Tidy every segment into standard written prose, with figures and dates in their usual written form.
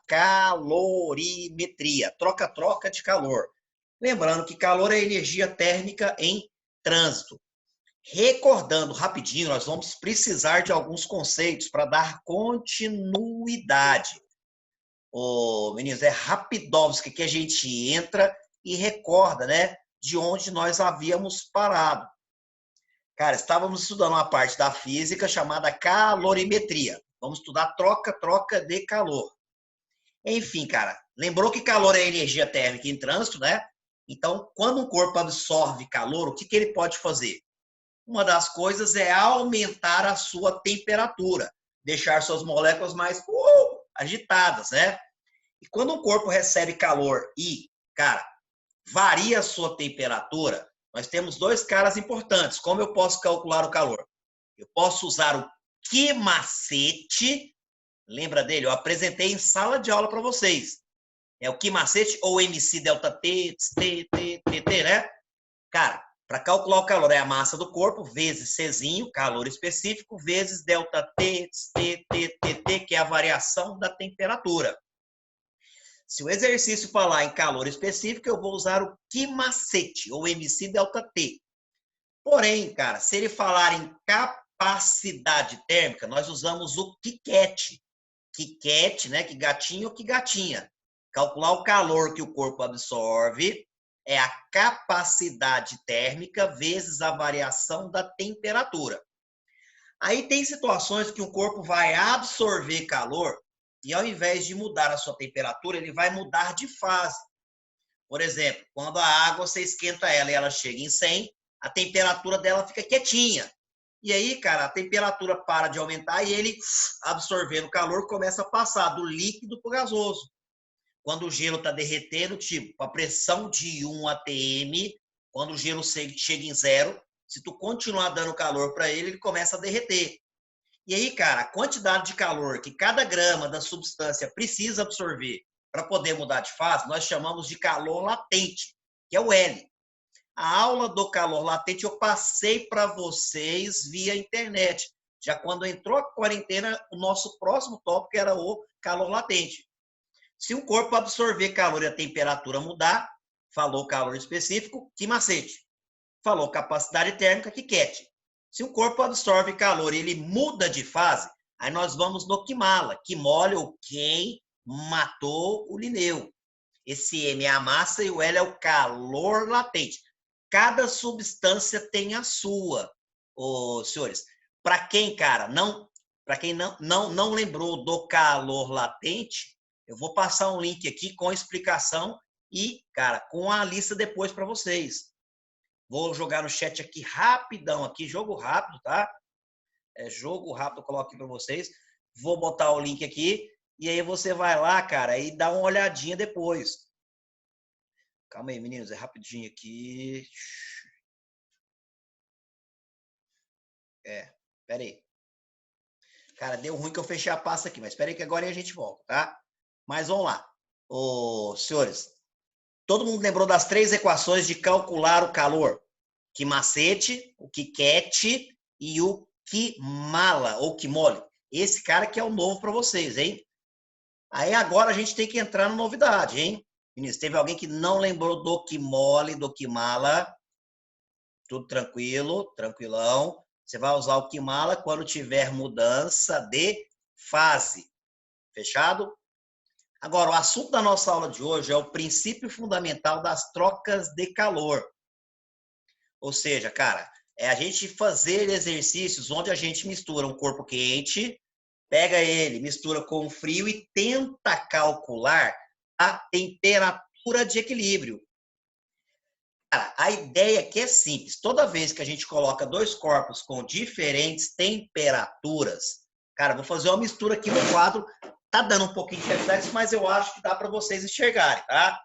calorimetria, troca-troca de calor. Lembrando que calor é energia térmica em trânsito. Recordando rapidinho, nós vamos precisar de alguns conceitos para dar continuidade. Meninos, é rapidovski que a gente entra e recorda, né, de onde nós havíamos parado. Cara, estávamos estudando uma parte da física chamada calorimetria. Vamos estudar troca-troca de calor. Enfim, cara, lembrou que calor é energia térmica em trânsito, né? Então, quando um corpo absorve calor, o que ele pode fazer? Uma das coisas é aumentar a sua temperatura, deixar suas moléculas mais agitadas, né? E quando um corpo recebe calor e, cara, varia a sua temperatura, nós temos dois caras importantes. Como eu posso calcular o calor? Eu posso usar o que macete. Lembra dele? Eu apresentei em sala de aula para vocês. É o que macete ou MC delta T, né? Cara, para calcular o calor é a massa do corpo vezes Czinho, calor específico, vezes delta T, que é a variação da temperatura. Se o exercício falar em calor específico, eu vou usar o que macete ou MC delta T. Porém, cara, se ele falar em capacidade térmica, nós usamos o quiquete. Quiquete, né? Que gatinho ou que gatinha. Calcular o calor que o corpo absorve é a capacidade térmica vezes a variação da temperatura. Aí tem situações que o corpo vai absorver calor e ao invés de mudar a sua temperatura, ele vai mudar de fase. Por exemplo, quando a água, você esquenta ela e ela chega em 100, a temperatura dela fica quietinha. E aí, cara, a temperatura para de aumentar e ele, absorvendo calor, começa a passar do líquido para o gasoso. Quando o gelo está derretendo, tipo, a pressão de 1 atm, quando o gelo chega em 0, se tu continuar dando calor para ele, ele começa a derreter. E aí, cara, a quantidade de calor que cada grama da substância precisa absorver para poder mudar de fase, nós chamamos de calor latente, que é o L. A aula do calor latente eu passei para vocês via internet. Já quando entrou a quarentena, o nosso próximo tópico era o calor latente. Se um corpo absorver calor e a temperatura mudar, falou calor específico, que macete. Falou capacidade térmica, que quete. Se um corpo absorve calor e ele muda de fase, aí nós vamos no quimala, que molha o quem matou o Linneu. Esse M é a massa e o L é o calor latente. Cada substância tem a sua, senhores. Para quem, cara, para quem não lembrou do calor latente, eu vou passar um link aqui com explicação e, cara, com a lista depois para vocês. Vou jogar no chat aqui rapidão, aqui, jogo rápido, tá? É jogo rápido, eu coloco aqui para vocês. Vou botar o link aqui e aí você vai lá, cara, e dá uma olhadinha depois. Calma aí, meninos, é rapidinho aqui. Pera aí. Cara, deu ruim que eu fechei a pasta aqui, mas espera aí que agora a gente volta, tá? Mas vamos lá. Senhores, todo mundo lembrou das 3 equações de calcular o calor? Que macete, o que quete e o que mala ou que mole. Esse cara que é o novo para vocês, hein? Aí agora a gente tem que entrar na novidade, hein? Ministro, teve alguém que não lembrou do que mole, do que mala? Tudo tranquilo, tranquilão. Você vai usar o que mala quando tiver mudança de fase. Fechado? Agora, o assunto da nossa aula de hoje é o princípio fundamental das trocas de calor. Ou seja, cara, é a gente fazer exercícios onde a gente mistura um corpo quente, pega ele, mistura com frio e tenta calcular a temperatura de equilíbrio. Cara, a ideia aqui é simples. Toda vez que a gente coloca dois corpos com diferentes temperaturas, cara, vou fazer uma mistura aqui no quadro. Tá dando um pouquinho de reflexo, mas eu acho que dá para vocês enxergarem, tá?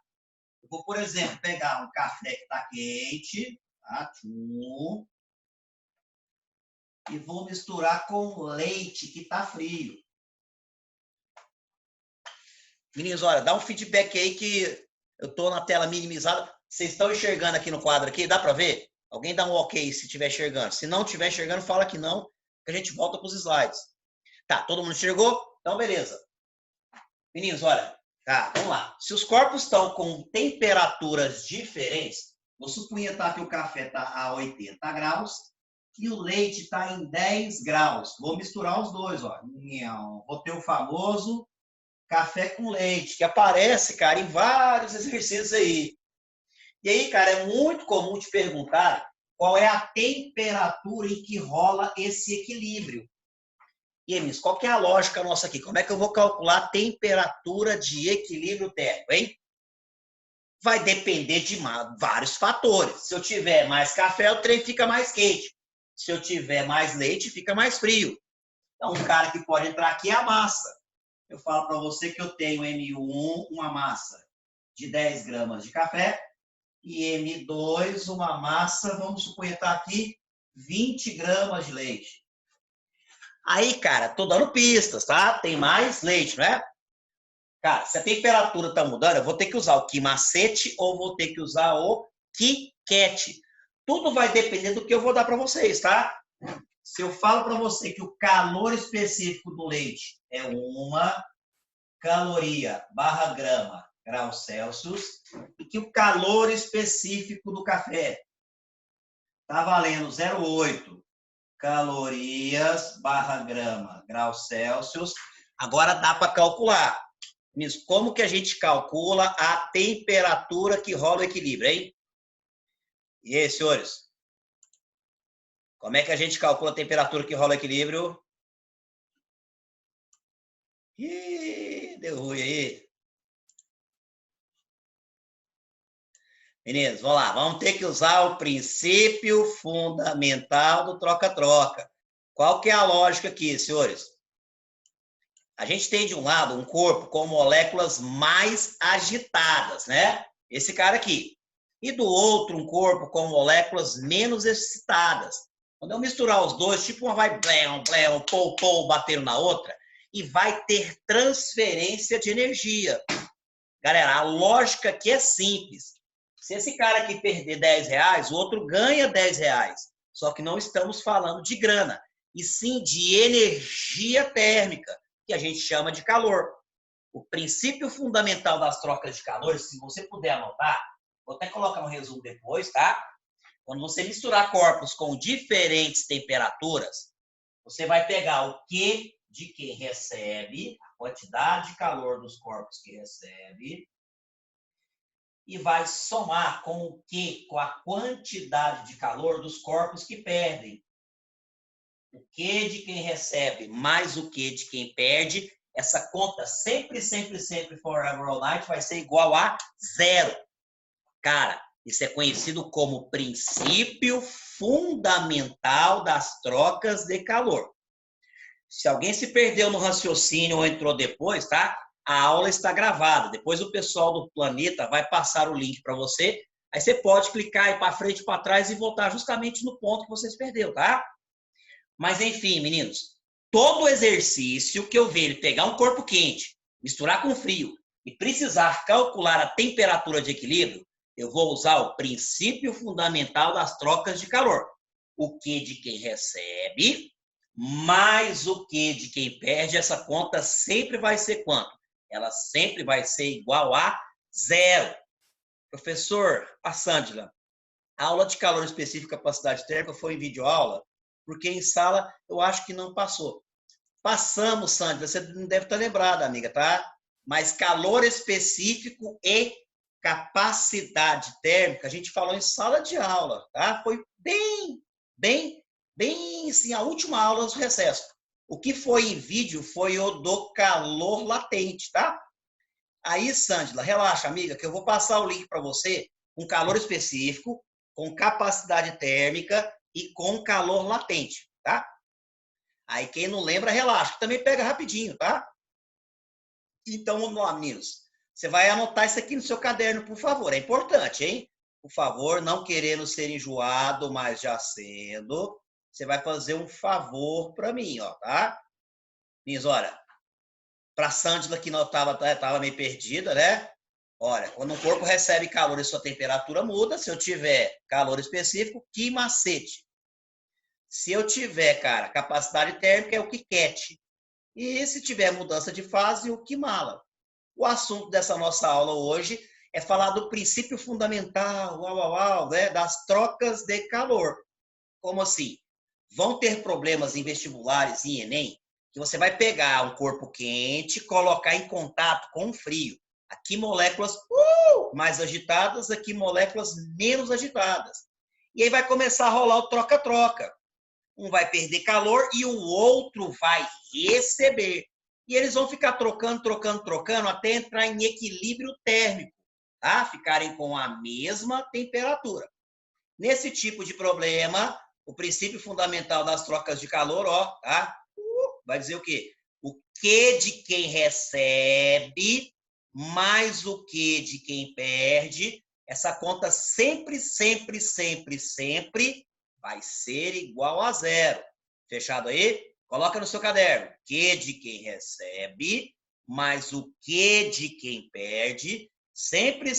Eu vou, por exemplo, pegar um café que está quente, tá? E vou misturar com leite que está frio. Meninos, olha, dá um feedback aí que eu estou na tela minimizada. Vocês estão enxergando aqui no quadro aqui? Dá para ver? Alguém dá um ok se estiver enxergando. Se não estiver enxergando, fala que não, que a gente volta para os slides. Tá, todo mundo enxergou? Então, beleza. Meninos, olha, tá, vamos lá. Se os corpos estão com temperaturas diferentes, vou supunha tá, que o café está a 80 graus e o leite está em 10 graus. Vou misturar os dois, ó. Vou ter o famoso café com leite, que aparece, cara, em vários exercícios aí. E aí, cara, é muito comum te perguntar qual é a temperatura em que rola esse equilíbrio. E, Emis, qual que é a lógica nossa aqui? Como é que eu vou calcular a temperatura de equilíbrio térmico, hein? Vai depender de vários fatores. Se eu tiver mais café, o trem fica mais quente. Se eu tiver mais leite, fica mais frio. Então, um cara que pode entrar aqui é a massa. Eu falo para você que eu tenho M1, uma massa de 10 gramas de café, e M2, uma massa, vamos supor, tá aqui, 20 gramas de leite. Aí, cara, tô dando pistas, tá? Tem mais leite, não é? Cara, se a temperatura tá mudando, eu vou ter que usar o Kimacete ou vou ter que usar o Kiket. Tudo vai depender do que eu vou dar para vocês, tá? Se eu falo para você que o calor específico do leite é 1 caloria/grama graus Celsius e que o calor específico do café tá valendo 0,8 calorias/grama graus Celsius, agora dá para calcular. Como que a gente calcula a temperatura que rola o equilíbrio, hein? E aí, senhores? Como é que a gente calcula a temperatura que rola o equilíbrio? Ih, deu ruim aí. Meninos, vamos lá. Vamos ter que usar o princípio fundamental do troca-troca. Qual que é a lógica aqui, senhores? A gente tem de um lado um corpo com moléculas mais agitadas, né? Esse cara aqui. E do outro um corpo com moléculas menos excitadas. Quando eu misturar os dois, tipo uma vai blém, blém, pou, pou, batendo na outra, e vai ter transferência de energia. Galera, a lógica aqui é simples. Se esse cara aqui perder 10 reais, o outro ganha 10 reais. Só que não estamos falando de grana, e sim de energia térmica, que a gente chama de calor. O princípio fundamental das trocas de calor, se você puder anotar, vou até colocar um resumo depois, tá? Quando você misturar corpos com diferentes temperaturas, você vai pegar o Q de quem recebe, a quantidade de calor dos corpos que recebe, e vai somar com o Q, com a quantidade de calor dos corpos que perdem. O Q de quem recebe mais o Q de quem perde, essa conta sempre, sempre, sempre, forever all night, vai ser igual a zero. Cara, isso é conhecido como princípio fundamental das trocas de calor. Se alguém se perdeu no raciocínio ou entrou depois, tá? A aula está gravada. Depois o pessoal do Planeta vai passar o link para você. Aí você pode clicar aí para frente, para trás e voltar justamente no ponto que vocês perdeu, tá? Mas enfim, meninos, todo exercício que eu ver ele pegar um corpo quente, misturar com frio e precisar calcular a temperatura de equilíbrio, eu vou usar o princípio fundamental das trocas de calor. O Q de quem recebe mais o Q de quem perde, essa conta sempre vai ser quanto? Ela sempre vai ser igual a zero. Professor, a Sândila, a aula de calor específico e capacidade térmica foi em videoaula? Porque em sala eu acho que não passou. Passamos, Sândila, você não deve estar lembrada, amiga, tá? Mas calor específico e capacidade térmica, a gente falou em sala de aula, tá? Foi bem, assim, a última aula do recesso. O que foi em vídeo foi o do calor latente, tá? Aí, Sândila, relaxa, amiga, que eu vou passar o link para você com calor específico, com capacidade térmica e com calor latente, tá? Aí quem não lembra, relaxa, também pega rapidinho, tá? Então, vamos lá, meninos. Você vai anotar isso aqui no seu caderno, por favor. É importante, hein? Por favor, não querendo ser enjoado, mas já sendo. Você vai fazer um favor para mim, ó, tá? Meninos, olha, para a Sândila que não estava meio perdida, né? Olha, quando um corpo recebe calor e sua temperatura muda, se eu tiver calor específico, que macete. Se eu tiver, cara, capacidade térmica, é o Kiket. E se tiver mudança de fase, o Kimala. O assunto dessa nossa aula hoje é falar do princípio fundamental, né, das trocas de calor. Como assim? Vão ter problemas em vestibulares e em Enem que você vai pegar um corpo quente, colocar em contato com um frio. Aqui moléculas mais agitadas, aqui moléculas menos agitadas. E aí vai começar a rolar o troca-troca. Um vai perder calor e o outro vai receber. E eles vão ficar trocando até entrar em equilíbrio térmico, tá? Ficarem com a mesma temperatura. Nesse tipo de problema, o princípio fundamental das trocas de calor, ó, tá? Vai dizer o quê? O Q de quem recebe mais o Q de quem perde. Essa conta sempre vai ser igual a zero. Fechado aí? Coloca no seu caderno. Q de quem recebe mais o Q de quem perde. Sempre,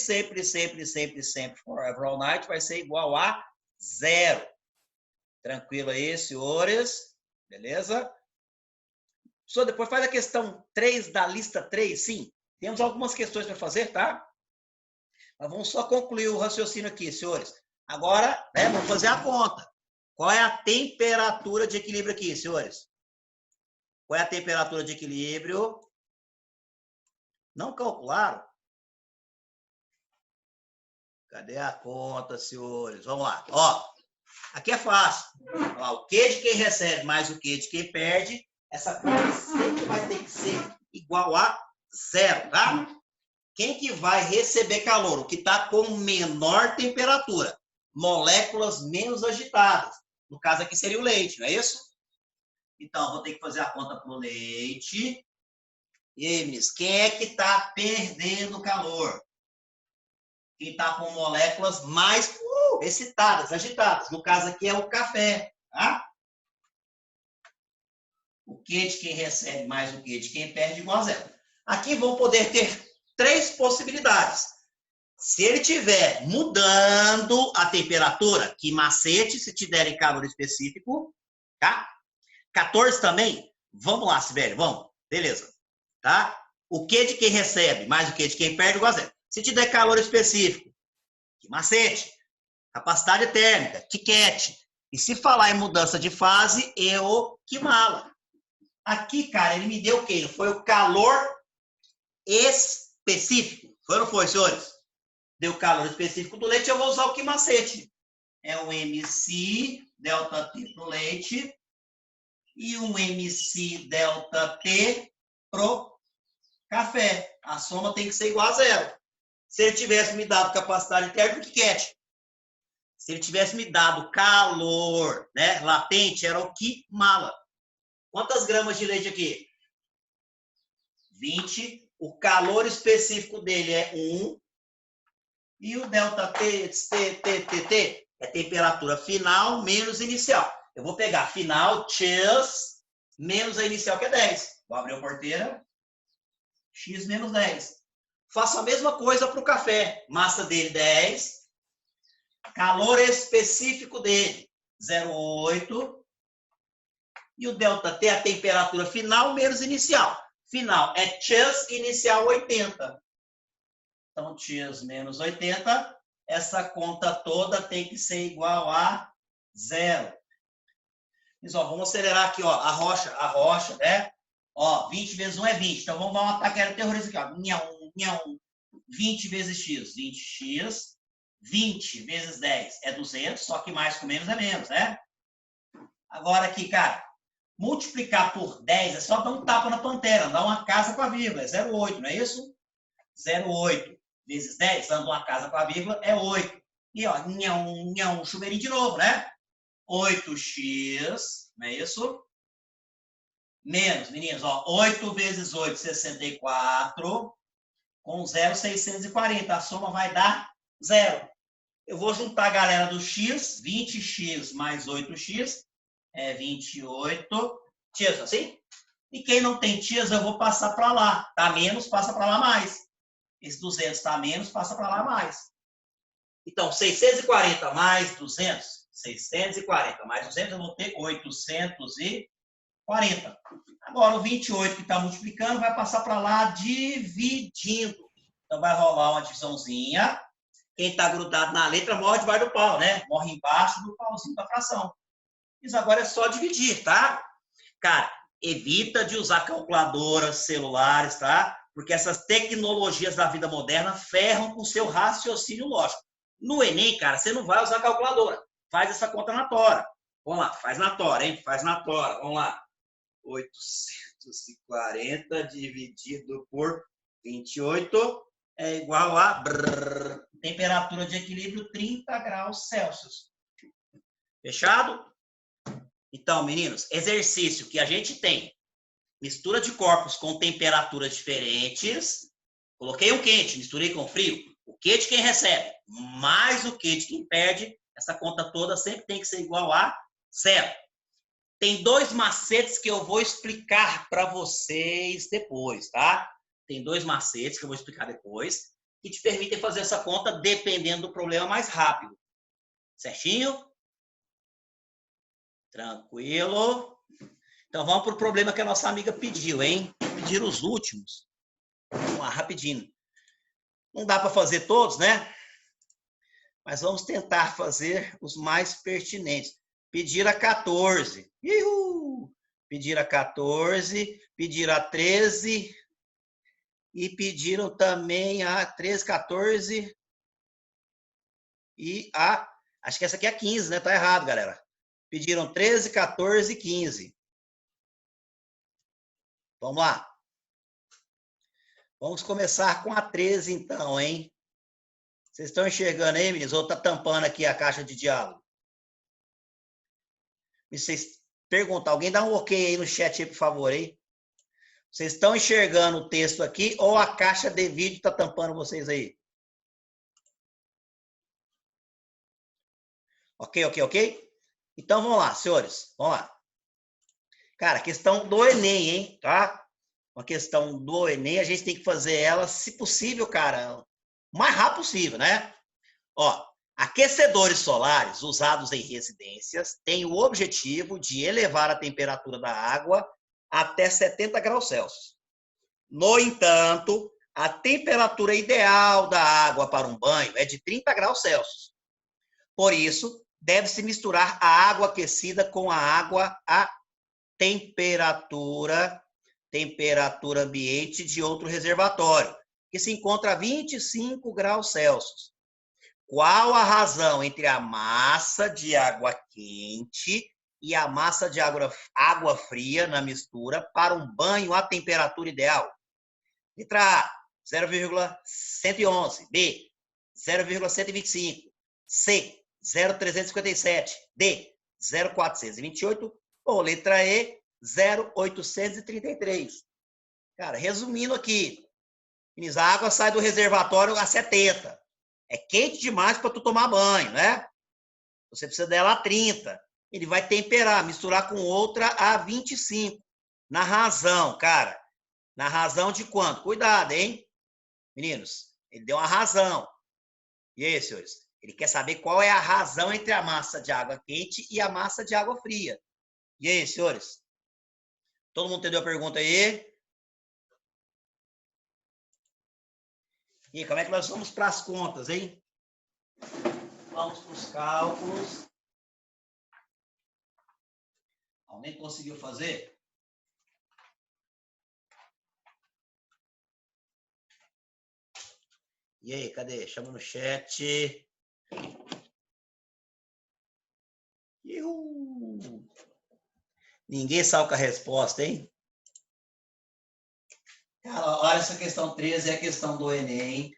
forever all night, vai ser igual a zero. Tranquilo aí, senhores? Beleza? Só depois faz a questão 3 da lista 3, sim. Temos algumas questões para fazer, tá? Mas vamos só concluir o raciocínio aqui, senhores. Agora, vamos fazer a conta. Qual é a temperatura de equilíbrio aqui, senhores? Qual é a temperatura de equilíbrio? Não calcularam? Cadê a conta, senhores? Vamos lá. Ó, aqui é fácil. Ó, o Q de quem recebe mais o Q de quem perde, essa conta sempre vai ter que ser igual a zero, tá? Quem que vai receber calor? O que está com menor temperatura. Moléculas menos agitadas. No caso aqui seria o leite, não é isso? Então, vou ter que fazer a conta para o leite. E aí, meninos, quem é que está perdendo calor? Quem está com moléculas mais excitadas, agitadas. No caso aqui é o café, tá? O Q de quem recebe mais o Q de quem perde igual a zero. Aqui vão poder ter 3 possibilidades. Se ele estiver mudando a temperatura, que macete, se te derem calor específico, tá? 14 também? Vamos lá, Sibeli, vamos. Beleza. Tá? O Q de quem recebe mais o Q de quem perde igual a zero. Se te der calor específico, que macete, capacidade térmica, tiquete. E se falar em mudança de fase, eu que mala. Aqui, cara, ele me deu o quê? Foi o calor específico. Foi ou não foi, senhores? Deu calor específico do leite, eu vou usar o que macete? É um MC delta T pro leite e um MC delta T pro café. A soma tem que ser igual a zero. Se ele tivesse me dado capacidade térmica, que quete? Se ele tivesse me dado calor, né, latente, era o que mala. Quantas gramas de leite aqui? 20. O calor específico dele é 1. E o delta T é temperatura final menos inicial. Eu vou pegar final, X, menos a inicial, que é 10. Vou abrir a porteira. X menos 10. Faço a mesma coisa para o café. Massa dele, 10. Calor específico dele, 0,8. E o delta T é a temperatura final menos inicial. Final é X, inicial 80. Então, X menos 80, essa conta toda tem que ser igual a zero. Mas, ó, vamos acelerar aqui, ó, a rocha, né? Ó, 20 vezes 1 é 20. Então, vamos dar um ataque terrorista aqui, ó. 20 vezes X, 20X. 20 vezes 10 é 200, só que mais com menos é menos, né? Agora aqui, cara, multiplicar por 10 é só dar um tapa na pantera, dar uma casa com a vírgula, é 0,8, não é isso? 0,8 vezes 10, dando uma casa com a vírgula, é 8. E, ó, chuveirinho de novo, né? 8x, não é isso? Menos, meninos, ó, 8 vezes 8, 64. Com 0, 640. A soma vai dar 0. Eu vou juntar a galera do x, 20x mais 8x, é 28 tias, assim? E quem não tem tias, eu vou passar para lá. Tá menos, passa para lá mais. Esse 200 tá menos, passa para lá mais. Então, 640 mais 200, 640 mais 200, eu vou ter 840. 40. Agora, o 28 que está multiplicando vai passar para lá dividindo. Então, vai rolar uma divisãozinha. Quem está grudado na letra morre debaixo do pau, né? Morre embaixo do pauzinho da fração. Isso agora é só dividir, tá? Cara, evita de usar calculadoras, celulares, tá? Porque essas tecnologias da vida moderna ferram com o seu raciocínio lógico. No Enem, cara, você não vai usar calculadora. Faz essa conta na tora. Vamos lá, faz na tora, hein? Faz na tora. Vamos lá. 840 dividido por 28 é igual a temperatura de equilíbrio 30 graus Celsius. Fechado? Então, meninos, exercício que a gente tem. Mistura de corpos com temperaturas diferentes. Coloquei um quente, misturei com frio. O Q de quem recebe mais o Q de quem perde. Essa conta toda sempre tem que ser igual a 0. Tem 2 macetes que eu vou explicar para vocês depois, tá? Tem 2 macetes que eu vou explicar depois que te permitem fazer essa conta dependendo do problema mais rápido. Certinho? Tranquilo? Então vamos para o problema que a nossa amiga pediu, hein? Pediram os últimos. Vamos lá, rapidinho. Não dá para fazer todos, né? Mas vamos tentar fazer os mais pertinentes. Pediram a 14. Uhul! Pediram a 14, pediram a 13 e pediram também a 13, 14 e a... Acho que essa aqui é a 15, né? Tá errado, galera. Pediram 13, 14 e 15. Vamos lá. Vamos começar com a 13, então, hein? Vocês estão enxergando aí, meninos? Ou tá tampando aqui a caixa de diálogo? E vocês perguntam, alguém dá um ok aí no chat aí, por favor, aí. Vocês estão enxergando o texto aqui ou a caixa de vídeo está tampando vocês aí? Ok, ok, ok? Então, vamos lá, senhores. Vamos lá. Cara, questão do Enem, hein? Tá? Uma questão do Enem, a gente tem que fazer ela, se possível, cara, o mais rápido possível, né? Ó, aquecedores solares usados em residências têm o objetivo de elevar a temperatura da água até 70 graus Celsius. No entanto, a temperatura ideal da água para um banho é de 30 graus Celsius. Por isso, deve-se misturar a água aquecida com a água a temperatura ambiente de outro reservatório, que se encontra a 25 graus Celsius. Qual a razão entre a massa de água quente e a massa de água fria na mistura para um banho à temperatura ideal? Letra A, 0,111. B, 0,125. C, 0,357. D, 0,428. Ou letra E, 0,833. Cara, resumindo aqui, a água sai do reservatório a 70. É quente demais para tu tomar banho, né? Você precisa dela a 30. Ele vai temperar, misturar com outra a 25. Na razão, cara. Na razão de quanto? Cuidado, hein? Meninos, ele deu uma razão. E aí, senhores? Ele quer saber qual é a razão entre a massa de água quente e a massa de água fria. E aí, senhores? Todo mundo entendeu a pergunta aí? E como é que nós vamos para as contas, hein? Vamos para os cálculos. Alguém conseguiu fazer? E aí, cadê? Chama no chat. Uhul. Ninguém sabe com a resposta, hein? Cara, olha, essa questão 13 é a questão do Enem.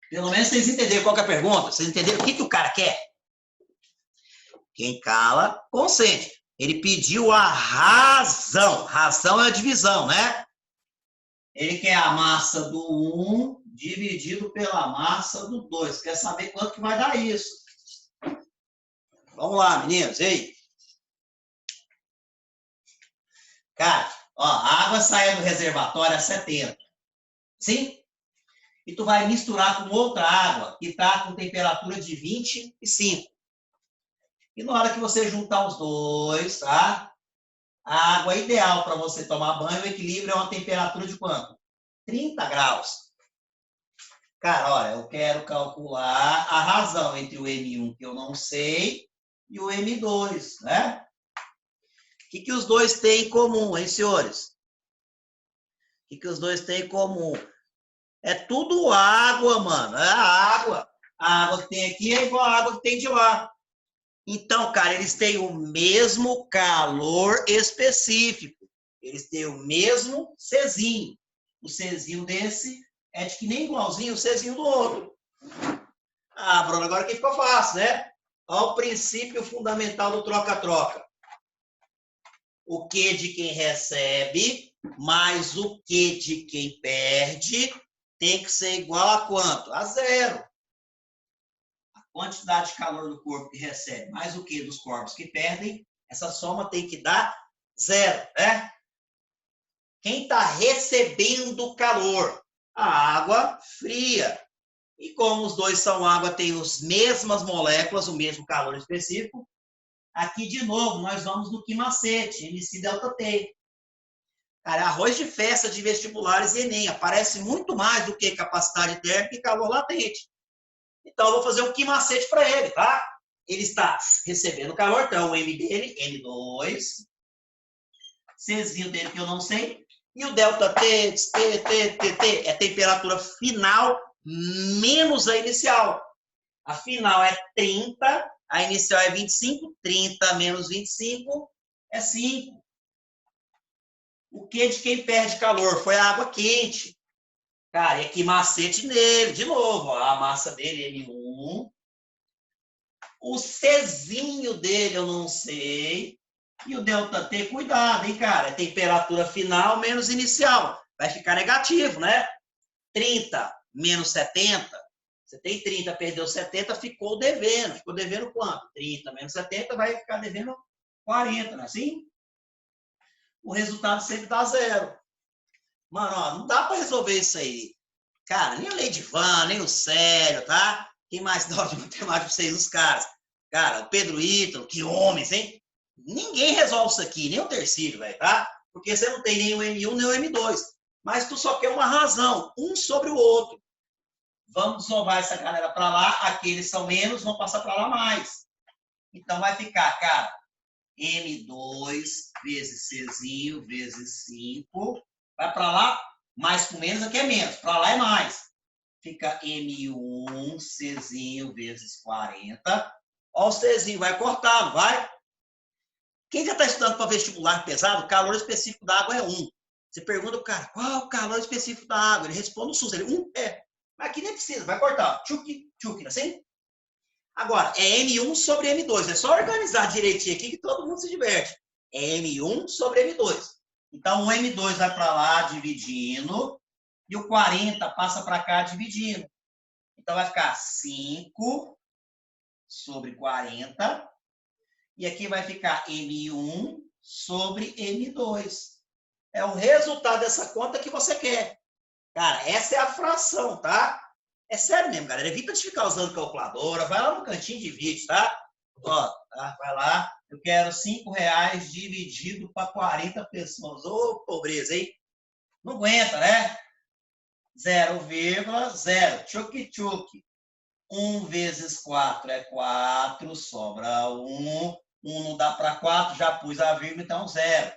Pelo menos vocês entenderam qual que é a pergunta? Vocês entenderam o que o cara quer? Quem cala, consente. Ele pediu a razão. Razão é a divisão, né? Ele quer a massa do 1 dividido pela massa do 2. Quer saber quanto que vai dar isso? Vamos lá, meninos. Ei. Cara, ó, a água sai do reservatório a 70. Sim? E tu vai misturar com outra água que está com temperatura de 25. E na hora que você juntar os dois, tá? A água ideal para você tomar banho, o equilíbrio é uma temperatura de quanto? 30 graus. Cara, olha, eu quero calcular a razão entre o M1, que eu não sei, e o M2, né? O que os dois têm em comum, hein, senhores? O que os dois têm em comum? É tudo água, mano. É a água. A água que tem aqui é igual a água que tem de lá. Então, cara, eles têm o mesmo calor específico. Eles têm o mesmo Czinho. O Czinho desse é de que nem igualzinho o Czinho do outro. Ah, Bruno, agora que ficou fácil, né? Olha o princípio fundamental do troca-troca. O que de quem recebe mais o que de quem perde tem que ser igual a quanto? A zero. A quantidade de calor do corpo que recebe mais o que dos corpos que perdem, essa soma tem que dar zero, né? Quem está recebendo calor? A água fria. E como os dois são água, tem as mesmas moléculas, o mesmo calor específico, aqui de novo nós vamos no que macete, MC delta T. Cara, arroz de festa de vestibulares e Enem aparece muito mais do que capacidade térmica e calor latente. Então, eu vou fazer um que macete para ele, tá? Ele está recebendo calor, então o M dele, M2, Czinho dele que eu não sei, e o delta T, é temperatura final menos a inicial. A final é 30, a inicial é 25, 30 menos 25 é 5. O que de quem perde calor? Foi a água quente. Cara, e que macete nele, de novo, ó, a massa dele, M1. O Czinho dele eu não sei. E o delta T, cuidado, hein, cara? É temperatura final menos inicial. Vai ficar negativo, né? 30 menos 70. Você tem 30, perdeu 70, ficou devendo. Ficou devendo quanto? 30 menos 70 vai ficar devendo 40, não é assim? O resultado sempre dá zero. Mano, ó, não dá para resolver isso aí. Cara, nem a Lei de Van, nem o Célio, tá? Quem mais dá de matemática pra vocês? Os caras. Cara, o Pedro Ítalo, que homens, hein? Ninguém resolve isso aqui, nem o Tercílio, velho, tá? Porque você não tem nem o M1 nem o M2. Mas tu só quer uma razão, um sobre o outro. Vamos desovar essa galera para lá, aqueles são menos, vão passar para lá mais. Então vai ficar, cara, M2 vezes Czinho vezes 5. Vai para lá, mais com menos aqui é menos, para lá é mais. Fica M1 Czinho vezes 40. Ó, o Czinho vai cortar, não vai? Quem já está estudando para vestibular pesado, o calor específico da água é 1. Você pergunta para o cara, qual é o calor específico da água? Ele responde o SUS, ele 1 é. Mas aqui nem precisa, vai cortar. Tchuki, tchuki, não é assim? Agora, é M1 sobre M2. É só organizar direitinho aqui que todo mundo se diverte. É M1 sobre M2. Então, o M2 vai para lá dividindo e o 40 passa para cá dividindo. Então, vai ficar 5 sobre 40. E aqui vai ficar M1 sobre M2. É o resultado dessa conta que você quer. Cara, essa é a fração, tá? É sério mesmo, galera. Evita de ficar usando calculadora. Vai lá no cantinho de vídeo, tá? Ó, tá? Vai lá. Eu quero R$5 dividido para 40 pessoas. Ô, pobreza, hein? Não aguenta, né? 0,0. Tchuki-tchuki. 1 vezes 4 é 4, sobra 1. 1 não dá para 4, já pus a vírgula, então 0.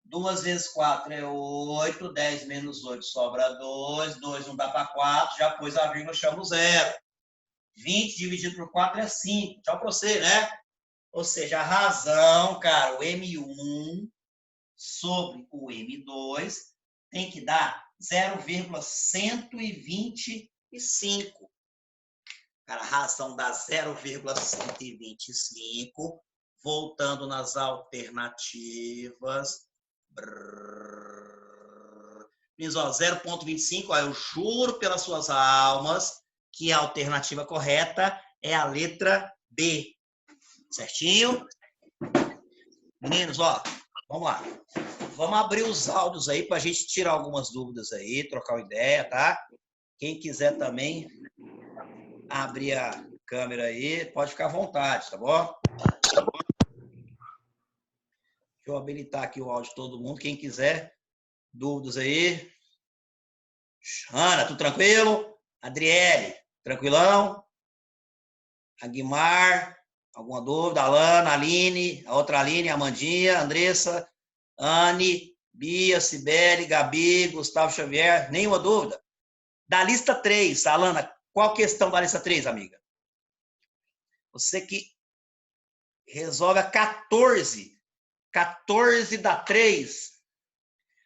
2 vezes 4 é 8, 10 menos 8 sobra 2, 2 não dá para 4, já pôs a vírgula, chamo 0. 20 dividido por 4 é 5. Tchau para você, né? Ou seja, a razão, cara, o M1 sobre o M2 tem que dar 0,125. Cara, a razão dá 0,125. Voltando nas alternativas. 0,25, eu juro pelas suas almas que a alternativa correta é a letra B. Certinho? Meninos, ó, vamos lá. Vamos abrir os áudios aí para a gente tirar algumas dúvidas aí, trocar uma ideia, tá? Quem quiser também abrir a câmera aí, pode ficar à vontade, tá bom? Deixa eu habilitar aqui o áudio de todo mundo. Quem quiser, dúvidas aí. Ana, tudo tranquilo? Adriele, tranquilão? Aguimar, alguma dúvida? Alana, Aline, a outra Aline, Amandinha, Andressa, Anne, Bia, Cibele, Gabi, Gustavo Xavier, nenhuma dúvida? Da lista 3, Alana, qual a questão da lista 3, amiga? Você que resolve a 14. 14 da 3.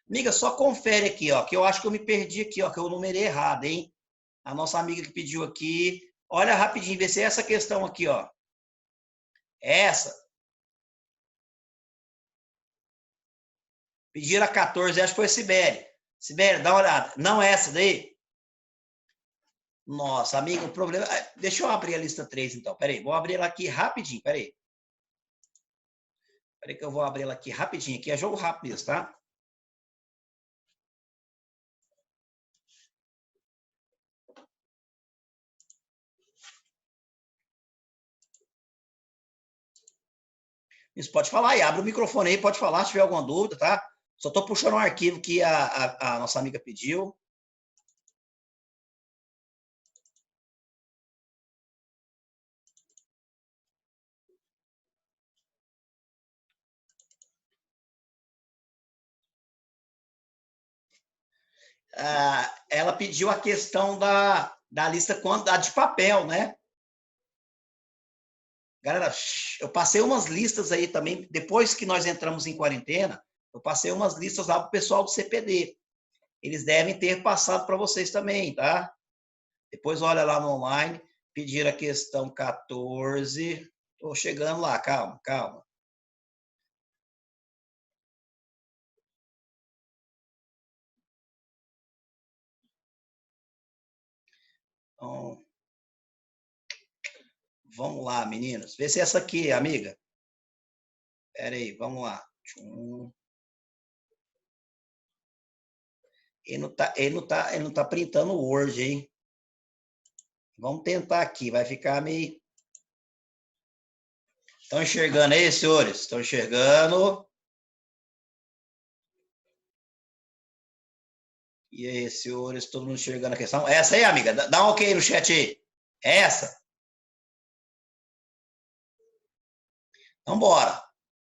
Amiga, só confere aqui, ó, que eu acho que eu me perdi aqui, ó, que eu numerei errado, hein? A nossa amiga que pediu aqui. Olha rapidinho, vê se é essa questão aqui, ó. É essa. Pediram a 14, acho que foi Sibeli. Sibeli, dá uma olhada. Não é essa daí? Nossa, amigo, o problema... Deixa eu abrir a lista 3, então. Peraí, vou abrir ela aqui rapidinho, peraí. Peraí que eu vou abrir ela aqui rapidinho. Aqui é jogo rápido isso, tá? Isso, pode falar aí. Abre o microfone aí, pode falar se tiver alguma dúvida, tá? Só tô puxando um arquivo que a nossa amiga pediu. Ela pediu a questão da lista da de papel, né? Galera, eu passei umas listas aí também, depois que nós entramos em quarentena, eu passei umas listas lá para o pessoal do CPD. Eles devem ter passado para vocês também, tá? Depois olha lá no online, pedir a questão 14. Estou chegando lá, calma, calma. Então, vamos lá, meninos. Vê se é essa aqui, amiga. Espera aí, vamos lá. Ele não tá printando o Word, hein? Vamos tentar aqui, vai ficar meio... Estão enxergando aí, senhores? Estão enxergando? E aí, senhores, todo mundo enxergando a questão? Essa aí, amiga? Dá um ok no chat aí. É essa? Então, bora.